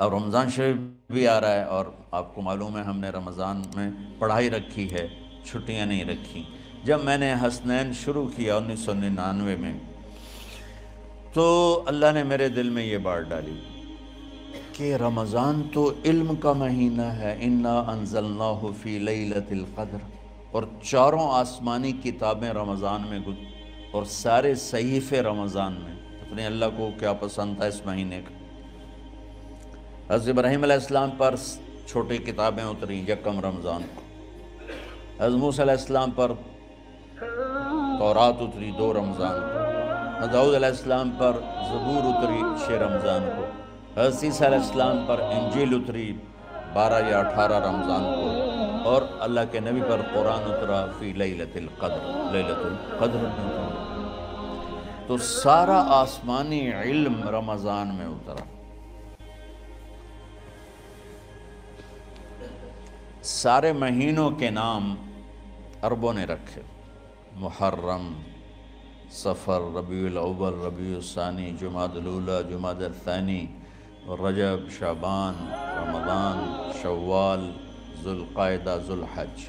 اب رمضان شریف بھی آ رہا ہے، اور آپ کو معلوم ہے ہم نے رمضان میں پڑھائی رکھی ہے، چھٹیاں نہیں رکھی۔ جب میں نے حسنین شروع کیا 1999 میں، تو اللہ نے میرے دل میں یہ بات ڈالی کہ رمضان تو علم کا مہینہ ہے، انا انزلناہ فی لیلۃ القدر، اور چاروں آسمانی کتابیں رمضان میں اور سارے صحیفے رمضان میں۔ اپنے اللہ کو کیا پسند تھا اس مہینے کا۔ حضرت ابراہیم علیہ السلام پر چھوٹی کتابیں اتری یکم رمضان کو، حضرت موسیٰ علیہ السلام پر تورات اتری 2 رمضان کو، حضرت داؤد علیہ السلام پر زبور اتری 6 رمضان کو، حضرت عیسیٰ علیہ السلام پر انجیل اتری 12 یا 18 رمضان کو، اور اللہ کے نبی پر قرآن اترا فی لیلۃ القدر، لیلۃ القدر میں اترا۔ تو سارا آسمانی علم رمضان میں اترا۔ سارے مہینوں کے نام عربوں نے رکھے، محرم، صفر، ربیع الاول، ربیع الثانی، جمادی الاولی، جمادی الثانی، رجب، شعبان، رمضان، شوال، ذوالقعدہ، ذوالحج۔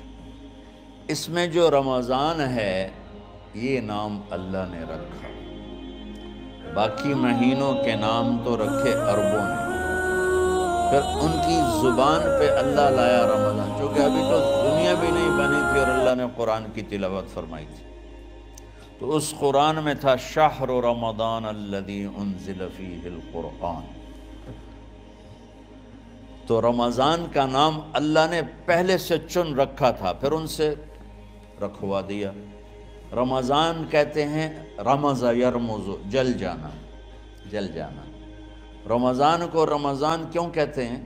اس میں جو رمضان ہے یہ نام اللہ نے رکھا، باقی مہینوں کے نام تو رکھے عربوں نے۔ پھر ان کی زبان پہ اللہ لایا رمضان، چونکہ ابھی تو دنیا بھی نہیں بنی تھی اور اللہ نے قرآن کی تلاوت فرمائی تھی، تو اس قرآن میں تھا شہر رمضان الذی انزل فیہ القرآن۔ تو رمضان کا نام اللہ نے پہلے سے چن رکھا تھا، پھر ان سے رکھوا دیا۔ رمضان کہتے ہیں رمض یرمز، جل جانا، جل جانا۔ رمضان کو رمضان کیوں کہتے ہیں؟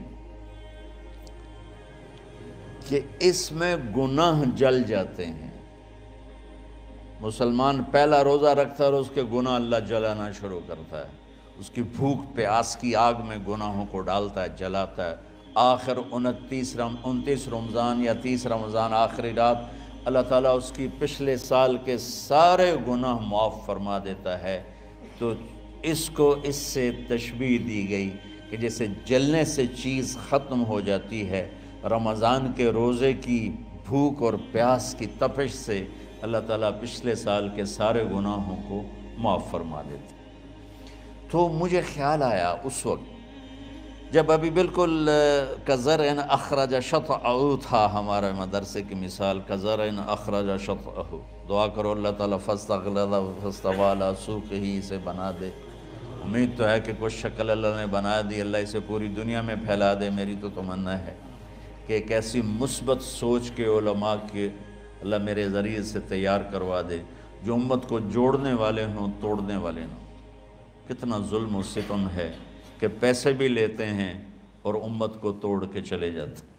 کہ اس میں گناہ جل جاتے ہیں۔ مسلمان پہلا روزہ رکھتا ہے اور اس کے گناہ اللہ جلانا شروع کرتا ہے، اس کی بھوک پیاس کی آگ میں گناہوں کو ڈالتا ہے، جلاتا ہے۔ آخر 29 رمضان یا 30 رمضان آخری رات اللہ تعالیٰ اس کی پچھلے سال کے سارے گناہ معاف فرما دیتا ہے۔ تو اس کو اس سے تشبیہ دی گئی کہ جیسے جلنے سے چیز ختم ہو جاتی ہے، رمضان کے روزے کی بھوک اور پیاس کی تپش سے اللہ تعالیٰ پچھلے سال کے سارے گناہوں کو معاف فرما دیتے۔ تو مجھے خیال آیا اس وقت جب ابھی بالکل کزرع اخرج شطأہ تھا، ہمارے مدرسے کی مثال کزرع اخرج شطأہ، دعا کرو اللہ تعالیٰ فاستغلظ فاستوی علی سوقہ سے بنا دے۔ امید تو ہے کہ کچھ شکل اللہ نے بنا دی، اللہ اسے پوری دنیا میں پھیلا دے۔ میری تو تمنا ہے کہ ایک ایسی مثبت سوچ کے علماء کے اللہ میرے ذریعے سے تیار کروا دے جو امت کو جوڑنے والے ہوں، توڑنے والے ہوں۔ کتنا ظلم و ستم ہے کہ پیسے بھی لیتے ہیں اور امت کو توڑ کے چلے جاتے ہیں۔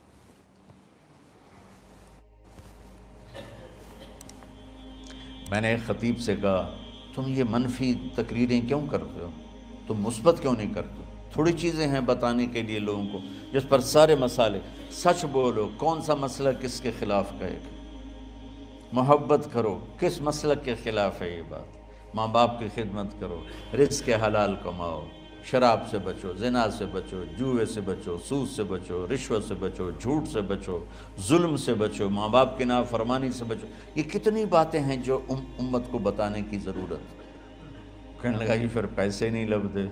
میں نے ایک خطیب سے کہا تم یہ منفی تقریریں کیوں کرتے ہو، تم مثبت کیوں نہیں کرتے؟ تھوڑی چیزیں ہیں بتانے کے لیے لوگوں کو جس پر سارے مسئلے، سچ بولو، کون سا مسئلہ کس کے خلاف کہے گا، محبت کرو، کس مسلک کے خلاف ہے یہ بات، ماں باپ کی خدمت کرو، رزق حلال کماؤ، شراب سے بچو، زنا سے بچو، جوئے سے بچو، سود سے بچو، رشوت سے بچو، جھوٹ سے بچو، ظلم سے بچو، ماں باپ کی نافرمانی سے بچو۔ یہ کتنی باتیں ہیں جو امت کو بتانے کی ضرورت ہے۔ کہنے لگا یہ پھر پیسے نہیں لبدے،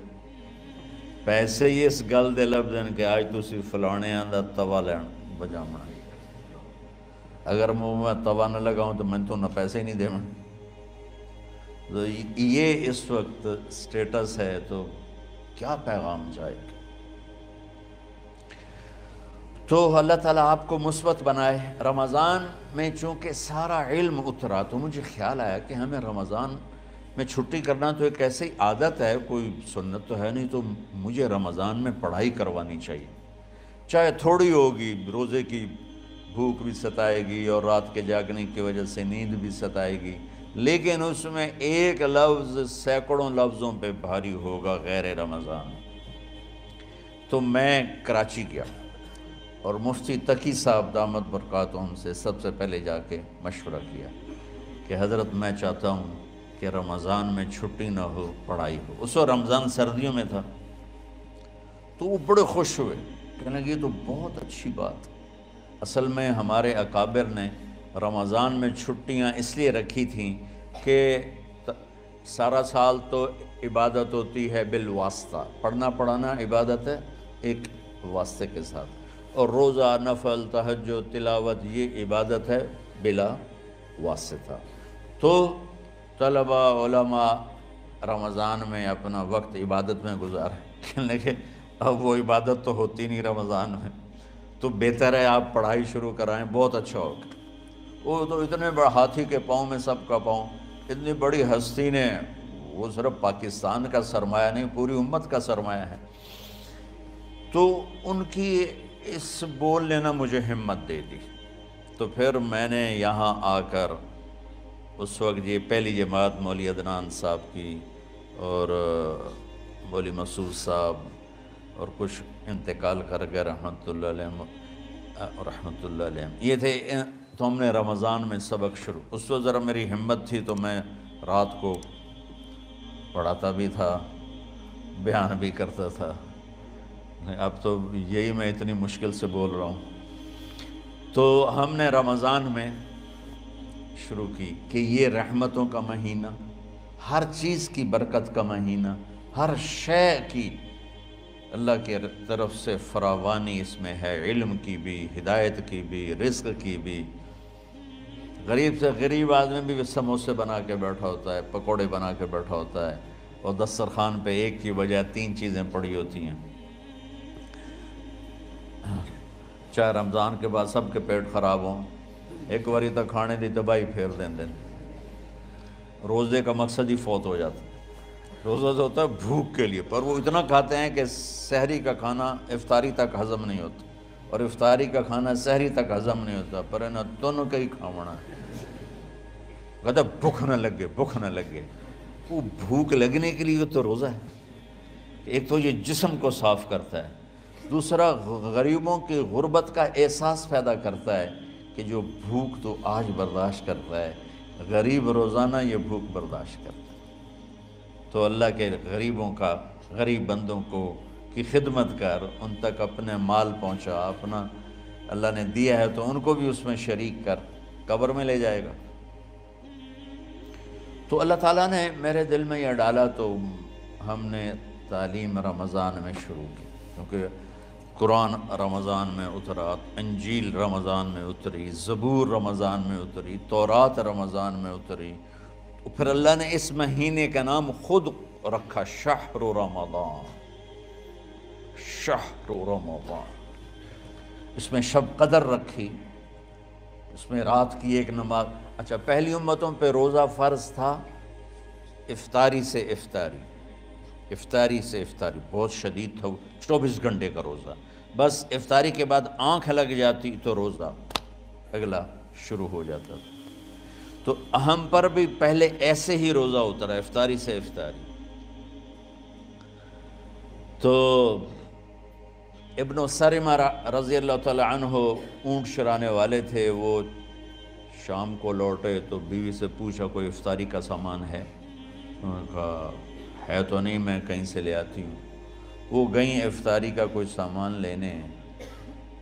پیسے ہی اس گل دے لبدے کہ آج تسی فلانے آندہ توا لین بجامنا، اگر میں توا نہ لگاؤں تو میں تو نہ پیسے ہی نہیں دے۔ تو یہ اس وقت سٹیٹس ہے، تو کیا پیغام جائے گا؟ تو اللہ تعالیٰ آپ کو مثبت بنائے۔ رمضان میں چونکہ سارا علم اترا تو مجھے خیال آیا کہ ہمیں رمضان میں چھٹی کرنا تو ایک ایسی عادت ہے، کوئی سنت تو ہے نہیں، تو مجھے رمضان میں پڑھائی کروانی چاہیے، چاہے تھوڑی ہوگی، روزے کی بھوک بھی ستائے گی اور رات کے جاگنے کی وجہ سے نیند بھی ستائے گی، لیکن اس میں ایک لفظ سینکڑوں لفظوں پہ بھاری ہوگا غیر رمضان۔ تو میں کراچی گیا اور مفتی تقی صاحب دامت برکاتہم سے سب سے پہلے جا کے مشورہ کیا کہ حضرت میں چاہتا ہوں کہ رمضان میں چھٹی نہ ہو، پڑھائی ہو۔ اس وقت رمضان سردیوں میں تھا، تو وہ بڑے خوش ہوئے، کہنے لگے یہ تو بہت اچھی بات۔ اصل میں ہمارے اکابر نے رمضان میں چھٹیاں اس لیے رکھی تھیں کہ سارا سال تو عبادت ہوتی ہے بالواسطہ، پڑھنا پڑھانا عبادت ہے ایک واسطے کے ساتھ، اور روزہ، نفل، تہجد، تلاوت یہ عبادت ہے بلا واسطہ۔ تو طلبہ علماء رمضان میں اپنا وقت عبادت میں گزاریں، کہنے کہ اب وہ عبادت تو ہوتی نہیں رمضان میں، تو بہتر ہے آپ پڑھائی شروع کرائیں، بہت اچھا ہوگا۔ وہ تو اتنے بڑے ہاتھی کے پاؤں میں سب کا پاؤں، اتنی بڑی ہستی نے، وہ صرف پاکستان کا سرمایہ نہیں پوری امت کا سرمایہ ہے، تو ان کی اس بول نے نا مجھے ہمت دے دی۔ تو پھر میں نے یہاں آ کر اس وقت یہ پہلی جماعت مولوی عدنان صاحب کی اور مولوی مسعود صاحب اور کچھ انتقال کر گئے رحمۃ اللہ علیہ، یہ تھے، تو ہم نے رمضان میں سبق شروع، اس وقت ذرا میری ہمت تھی تو میں رات کو پڑھاتا بھی تھا، بیان بھی کرتا تھا، اب تو یہی میں اتنی مشکل سے بول رہا ہوں۔ تو ہم نے رمضان میں شروع کی کہ یہ رحمتوں کا مہینہ، ہر چیز کی برکت کا مہینہ، ہر شے کی اللہ کی طرف سے فراوانی اس میں ہے، علم کی بھی، ہدایت کی بھی، رزق کی بھی۔ غریب سے غریب آدمی بھی سموسے بنا کے بیٹھا ہوتا ہے، پکوڑے بنا کے بیٹھا ہوتا ہے، اور دسترخوان پہ ایک کی بجائے 3 چیزیں پڑی ہوتی ہیں۔ چاہے رمضان کے بعد سب کے پیٹ خراب ہوں، ایک واری تک کھانے دی تباہی پھیر دیں۔ روزے کا مقصد ہی فوت ہو جاتا ہے۔ روزہ تو ہوتا ہے بھوک کے لیے، پر وہ اتنا کھاتے ہیں کہ سحری کا کھانا افطاری تک ہضم نہیں ہوتا، اور افطاری کا کھانا سحری تک ہضم نہیں ہوتا، پر انہیں دونوں کا ہی کھاونا ہے۔ کہتا بھوک نہ لگے، بھوک نہ لگے۔ وہ بھوک لگنے کے لیے تو روزہ ہے، ایک تو یہ جسم کو صاف کرتا ہے، دوسرا غریبوں کی غربت کا احساس پیدا کرتا ہے کہ جو بھوک تو آج برداشت کرتا ہے، غریب روزانہ یہ بھوک برداشت کرتا ہے۔ تو اللہ کے غریبوں کا، غریب بندوں کو کی خدمت کر، ان تک اپنے مال پہنچا، اپنا اللہ نے دیا ہے تو ان کو بھی اس میں شریک کر، قبر میں لے جائے گا۔ تو اللہ تعالیٰ نے میرے دل میں یہ ڈالا، تو ہم نے تعلیم رمضان میں شروع کی، کیونکہ قرآن رمضان میں اترا، انجیل رمضان میں اتری، زبور رمضان میں اتری، تورات رمضان میں اتری، پھر اللہ نے اس مہینے کا نام خود رکھا شہر رمضان، شہر رمضان۔ اس میں شب قدر رکھی، اس میں رات کی ایک نماز۔ اچھا، پہلی امتوں پہ روزہ فرض تھا افطاری سے افطاری، افطاری سے افطاری، بہت شدید تھا، 24 گھنٹے کا روزہ، بس افطاری کے بعد آنکھ لگ جاتی تو روزہ اگلا شروع ہو جاتا تھا۔ تو ہم پر بھی پہلے ایسے ہی روزہ اترا، افطاری سے افطاری۔ تو ابن سرمہ رضی اللہ تعالی عنہ اونٹ چرانے والے تھے، وہ شام کو لوٹے تو بیوی سے پوچھا کوئی افطاری کا سامان ہے؟ انہوں نے کہا ہے تو نہیں، میں کہیں سے لے آتی ہوں۔ وہ گئیں افطاری کا کوئی سامان لینے،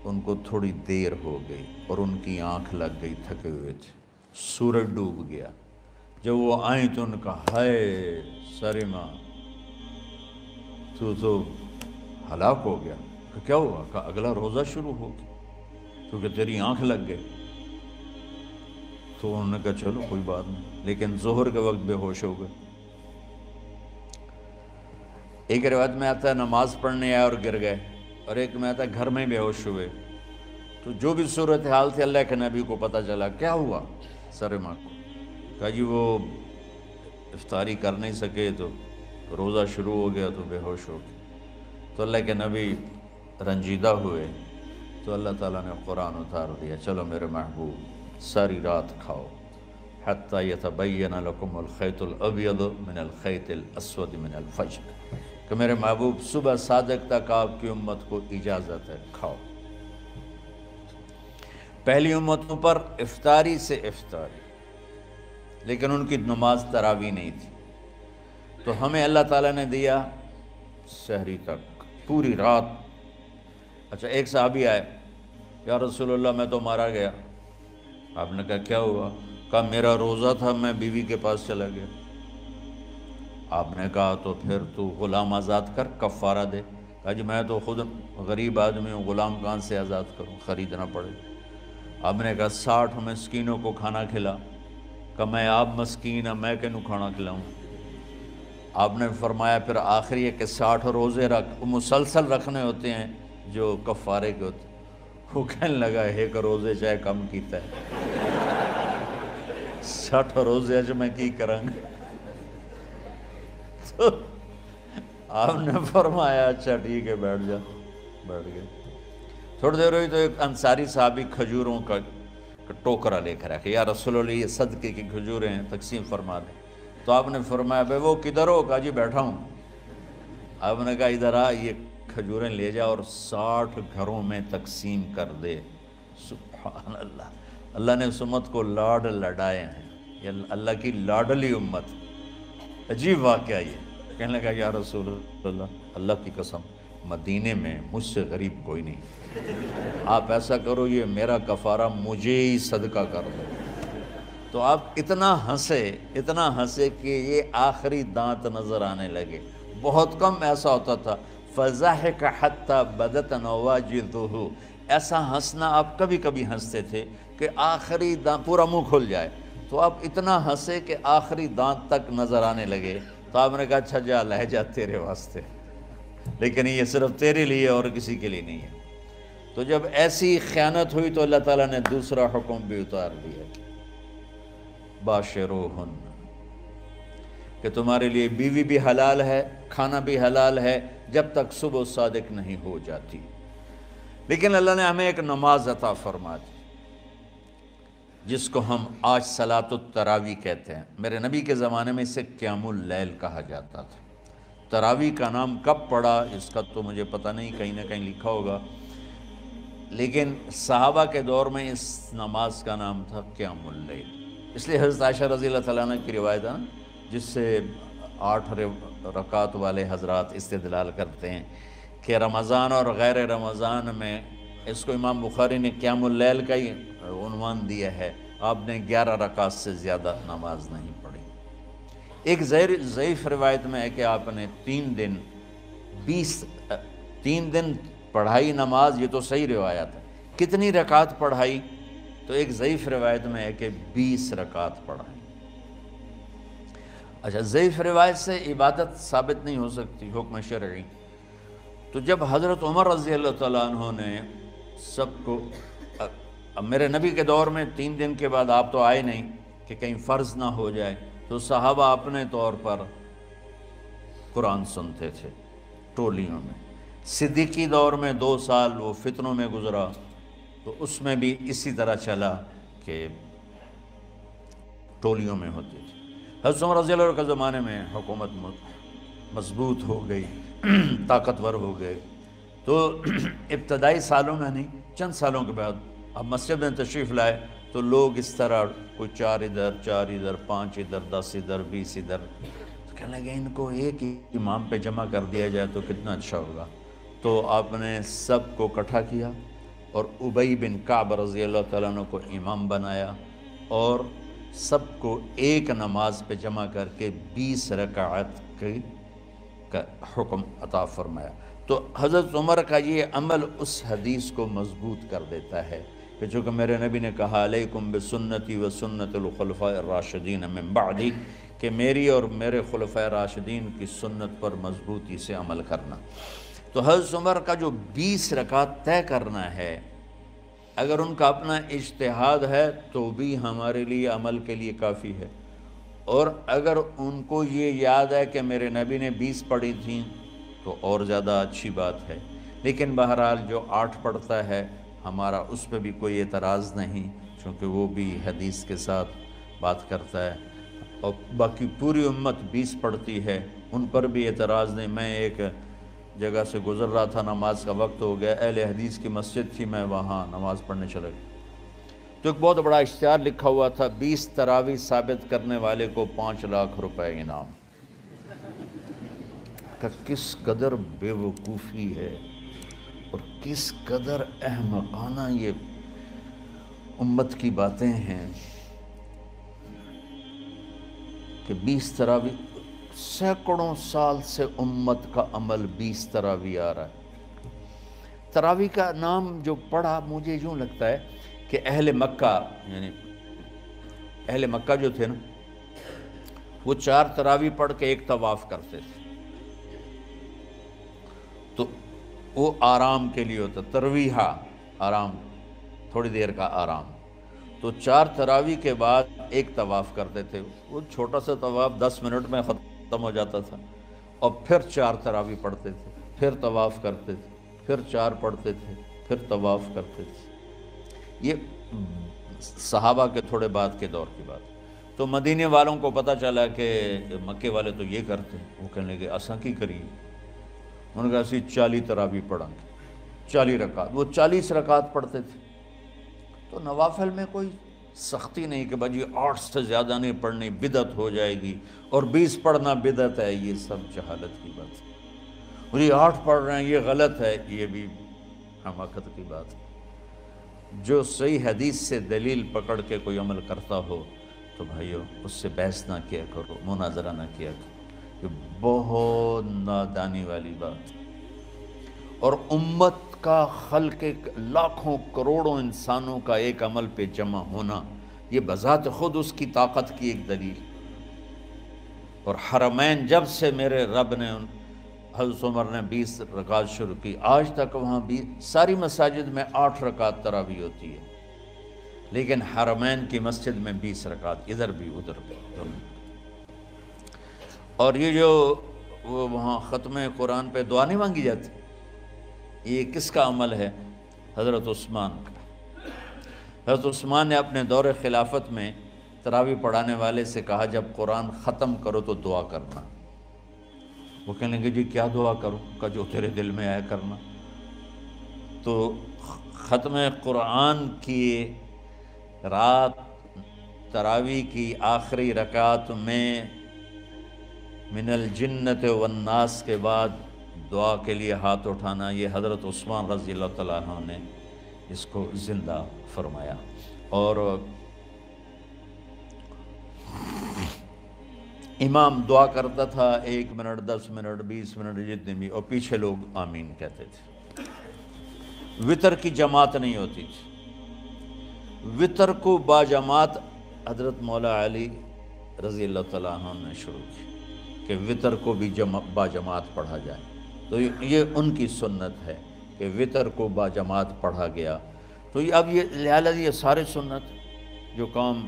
ان کو تھوڑی دیر ہو گئی اور ان کی آنکھ لگ گئی، تھکے ہوئے تھے، سورج ڈوب گیا۔ جب وہ آئیں تو ان کا ہائے سرمہ تو ہلاک ہو گیا۔ کہ کیا ہوا؟ کہا اگلا روزہ شروع ہو گیا کیونکہ تیری آنکھ لگ گئی۔ تو انہوں نے کہا چلو کوئی بات نہیں، لیکن ظہر کے وقت بے ہوش ہو گئے۔ ایک روایت میں آتا ہے نماز پڑھنے آئے اور گر گئے، اور ایک میں آتا ہے گھر میں بے ہوش ہوئے۔ تو جو بھی صورتحال تھی اللہ کے نبی کو پتہ چلا۔ کیا ہوا سرمہ کو؟ کہا جی وہ افطاری کر نہیں سکے تو روزہ شروع ہو گیا تو بے ہوش ہو گئے۔ تو اللہ کے نبی رنجیدہ ہوئے، تو اللہ تعالیٰ نے قرآن اتار دیا، چلو میرے محبوب ساری رات کھاؤ، حتیٰ یتبین لکم الخیط الابیض من الخیط الاسود من الفجر، کہ میرے محبوب صبح صادق تک آپ کی امت کو اجازت ہے، کھاؤ۔ پہلی امتوں پر افطاری سے افطاری، لیکن ان کی نماز تراویح نہیں تھی، تو ہمیں اللہ تعالیٰ نے دیا سحری تک، پوری رات۔ اچھا ایک صحابی آئے، یا رسول اللہ میں تو مارا گیا۔ آپ نے کہا کیا ہوا؟ کہا میرا روزہ تھا، میں بیوی کے پاس چلا گیا۔ آپ نے کہا تو پھر تو غلام آزاد کر، کفارہ دے۔ کہا جی میں تو خود غریب آدمی ہوں، غلام کہاں سے آزاد کروں، خریدنا پڑے۔ آپ نے کہا 60 مسکینوں کو کھانا کھلا۔ کہ میں آپ مسکین ہیں، میں کینوں کھانا کھلاؤں؟ آپ نے فرمایا پھر آخری ہے کہ 60 روزے رکھ، مسلسل رکھنے ہوتے ہیں جو کفارے کے ہوتے ہیں۔ وہ کہنے لگا ایک روزے چاہے کم کیتا ہے، 60 روزے اج میں کی کروں گا؟ تو آپ نے فرمایا اچھا ٹھیک ہے بیٹھ جا۔ بیٹھ گئے۔ تھوڑی دیر ہوئی تو ایک انصاری صحابی کھجوروں کا ٹوکرا لے کر رکھے، یا رسول اللہ یہ صدقے کی کھجوریں ہیں، تقسیم فرما دیں۔ تو آپ نے فرمایا بھائی وہ کدھر ہو؟ کہا جی بیٹھا ہوں۔ آپ نے کہا ادھر آ، یہ کھجوریں لے جا اور 60 گھروں میں تقسیم کر دے۔ سبحان اللہ، اللہ نے اس امت کو لاڈ لڈائے ہیں، یہ اللہ کی لاڈلی امت۔ عجیب واقعہ یہ، کہنے لگا یا رسول اللہ، اللہ کی قسم مدینے میں مجھ سے غریب کوئی نہیں، آپ ایسا کرو یہ میرا کفارہ مجھے ہی صدقہ کر دو۔ تو آپ اتنا ہنسے کہ یہ آخری دانت نظر آنے لگے۔ بہت کم ایسا ہوتا تھا، فَضَحِكَ حَتَّى بَدَتْ نَوَاجِذُهُ، ایسا ہنسنا آپ کبھی کبھی ہنستے تھے کہ آخری دانت پورا منہ کھل جائے۔ تو آپ اتنا ہنسے کہ آخری دانت تک نظر آنے لگے۔ تو آپ نے کہا اچھا جا لے جا تیرے واسطے، لیکن یہ صرف تیرے لیے اور کسی کے لیے نہیں ہے۔ تو جب ایسی خیانت ہوئی تو اللہ تعالیٰ نے دوسرا حکم بھی اتار دیا، باشروہن، کہ تمہارے لیے بیوی بھی حلال ہے، کھانا بھی حلال ہے جب تک صبح صادق نہیں ہو جاتی۔ لیکن اللہ نے ہمیں ایک نماز عطا فرما دی جس کو ہم آج صلاۃ التراویح کہتے ہیں۔ میرے نبی کے زمانے میں اسے قیام اللیل کہا جاتا تھا۔ تراویح کا نام کب پڑا اس کا تو مجھے پتہ نہیں، کہیں نہ کہیں لکھا ہوگا، لیکن صحابہ کے دور میں اس نماز کا نام تھا قیام اللیل۔ اس لیے حضرت عائشہ رضی اللہ تعالیٰ عنہ کی روایت ہے نا، جس سے 8 رکعت والے حضرات استدلال کرتے ہیں کہ رمضان اور غیر رمضان میں اس کو امام بخاری نے قیام اللیل کا ہی عنوان دیا ہے، آپ نے 11 رکعت سے زیادہ نماز نہیں پڑھی۔ ایک ضعیف روایت میں ہے کہ آپ نے 3 دن پڑھائی نماز، یہ تو صحیح روایت ہے۔ کتنی رکعت پڑھائی؟ تو ایک ضعیف روایت میں ہے کہ 20 رکعت پڑھائی۔ اچھا ضعیف روایت سے عبادت ثابت نہیں ہو سکتی، حکم شرعی۔ تو جب حضرت عمر رضی اللہ تعالیٰ عنہ نے سب کو، اب میرے نبی کے دور میں 3 دن کے بعد آپ تو آئے نہیں کہ کہیں فرض نہ ہو جائے، تو صحابہ اپنے طور پر قرآن سنتے تھے ٹولیوں میں۔ صدیقی دور میں 2 سال وہ فتنوں میں گزرا، تو اس میں بھی اسی طرح چلا کہ ٹولیوں میں ہوتی تھی۔ حضرت عمر رضی اللہ عنہ کے زمانے میں حکومت مضبوط ہو گئی، طاقتور ہو گئے، تو ابتدائی سالوں میں نہیں، چند سالوں کے بعد اب مسجد میں تشریف لائے تو لوگ اس طرح کوئی 4 ادھر 4 ادھر 5 ادھر 10 ادھر 20 ادھر، تو کہنے لگے ان کو ایک ہی امام پہ جمع کر دیا جائے تو کتنا اچھا ہوگا۔ تو آپ نے سب کو اکٹھا کیا اور ابی بن کعب رضی اللہ تعالیٰ عنہ کو امام بنایا اور سب کو ایک نماز پہ جمع کر کے 20 رکعت کا حکم عطا فرمایا۔ تو حضرت عمر کا یہ عمل اس حدیث کو مضبوط کر دیتا ہے کہ چونکہ میرے نبی نے کہا علیکم بسنتی و سنت الخلفاء الراشدین من بعدی، کہ میری اور میرے خلفاء راشدین کی سنت پر مضبوطی سے عمل کرنا۔ تو حضرت عمر کا جو 20 رکعت طے کرنا ہے، اگر ان کا اپنا اجتہاد ہے تو بھی ہمارے لیے عمل کے لیے کافی ہے، اور اگر ان کو یہ یاد ہے کہ میرے نبی نے 20 پڑھی تھیں تو اور زیادہ اچھی بات ہے۔ لیکن بہرحال جو 8 پڑھتا ہے ہمارا اس پہ بھی کوئی اعتراض نہیں، چونکہ وہ بھی حدیث کے ساتھ بات کرتا ہے، اور باقی پوری امت 20 پڑھتی ہے، ان پر بھی اعتراض نہیں۔ میں ایک جگہ سے گزر رہا تھا، نماز کا وقت ہو گیا، اہل حدیث کی مسجد تھی، میں وہاں نماز پڑھنے چلا گیا تو ایک بہت بڑا اشتہار لکھا ہوا تھا، 20 تراویح ثابت کرنے والے کو 5 لاکھ روپے انعام۔ کہ کس قدر بے وقوفی ہے اور کس قدر احمقانہ یہ امت کی باتیں ہیں کہ 20 تراویح، سینکڑوں سال سے امت کا عمل 20 تراویح آ رہا ہے۔ تراویح کا نام جو پڑھا مجھے یوں لگتا ہے کہ اہل مکہ، یعنی اہل مکہ جو تھے نا، وہ 4 تراویح پڑھ کے ایک طواف کرتے تھے، تو وہ آرام کے لیے ہوتا، ترویحہ آرام، تھوڑی دیر کا آرام۔ تو 4 تراویح کے بعد ایک طواف کرتے تھے، وہ چھوٹا سا طواف 10 منٹ میں ختم ہو جاتا تھا، اور پھر 4 تراویح پڑھتے تھے، پھر طواف کرتے تھے، پھر 4 پڑھتے تھے، پھر طواف کرتے تھے۔ یہ صحابہ کے تھوڑے بعد کے دور کی بات۔ تو مدینے والوں کو پتہ چلا کہ مکے والے تو یہ کرتے ہیں، وہ کہنے لگے اساں کی کریے، انہوں نے کہا اسی 40 تراویح پڑھیں گے، 40 رکعت، وہ 40 رکعت پڑھتے تھے۔ تو نوافل میں کوئی سختی نہیں کہ بھائی 8 سے زیادہ نہیں پڑھنی، بدعت ہو جائے گی، اور 20 پڑھنا بدعت ہے، یہ سب جہالت کی بات ہے۔ اور یہ 8 پڑھ رہے ہیں یہ غلط ہے، یہ بھی حماقت کی بات ہے۔ جو صحیح حدیث سے دلیل پکڑ کے کوئی عمل کرتا ہو تو بھائیو اس سے بحث نہ کیا کرو، مناظرہ نہ کیا کرو، یہ بہت نادانی والی بات ہے۔ اور امت کا خلق لاکھوں کروڑوں انسانوں کا ایک عمل پہ جمع ہونا، یہ بذات خود اس کی طاقت کی ایک دلیل۔ اور حرمین جب سے میرے رب نے، حضرت عمر نے 20 رکعت شروع کی، آج تک وہاں بھی ساری مساجد میں 8 رکعت تراویح ہوتی ہے، لیکن حرمین کی مسجد میں 20 رکعت، ادھر بھی ادھر بھی۔ اور یہ جو وہاں ختم قرآن پہ دعا نہیں مانگی جاتی، یہ کس کا عمل ہے؟ حضرت عثمان کا۔ حضرت عثمان نے اپنے دور خلافت میں تراویح پڑھانے والے سے کہا جب قرآن ختم کرو تو دعا کرنا۔ وہ کہنے لگے جی کیا دعا کروں؟ کہ جو تیرے دل میں آیا کرنا۔ تو ختم قرآن کی رات تراویح کی آخری رکعت میں من الجنت والناس کے بعد دعا کے لیے ہاتھ اٹھانا، یہ حضرت عثمان رضی اللہ تعالیٰ عنہ نے اس کو زندہ فرمایا۔ اور امام دعا کرتا تھا 1 منٹ، 10 منٹ، 20 منٹ، جتنے بھی، اور پیچھے لوگ آمین کہتے تھے۔ وطر کی جماعت نہیں ہوتی تھی، وطر کو باجماعت حضرت مولا علی رضی اللہ تعالیٰ عنہ نے شروع کی کہ وطر کو بھی باجماعت پڑھا جائے۔ تو یہ ان کی سنت ہے کہ وطر کو باجماعت پڑھا گیا۔ تو اب یہ لہٰذا یہ سارے سنت جو کام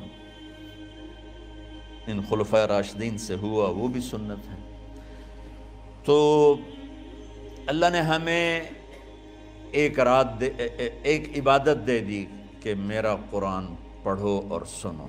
ان خلفۂ راشدین سے ہوا وہ بھی سنت ہے۔ تو اللہ نے ہمیں ایک عبادت دے دی کہ میرا قرآن پڑھو اور سنو۔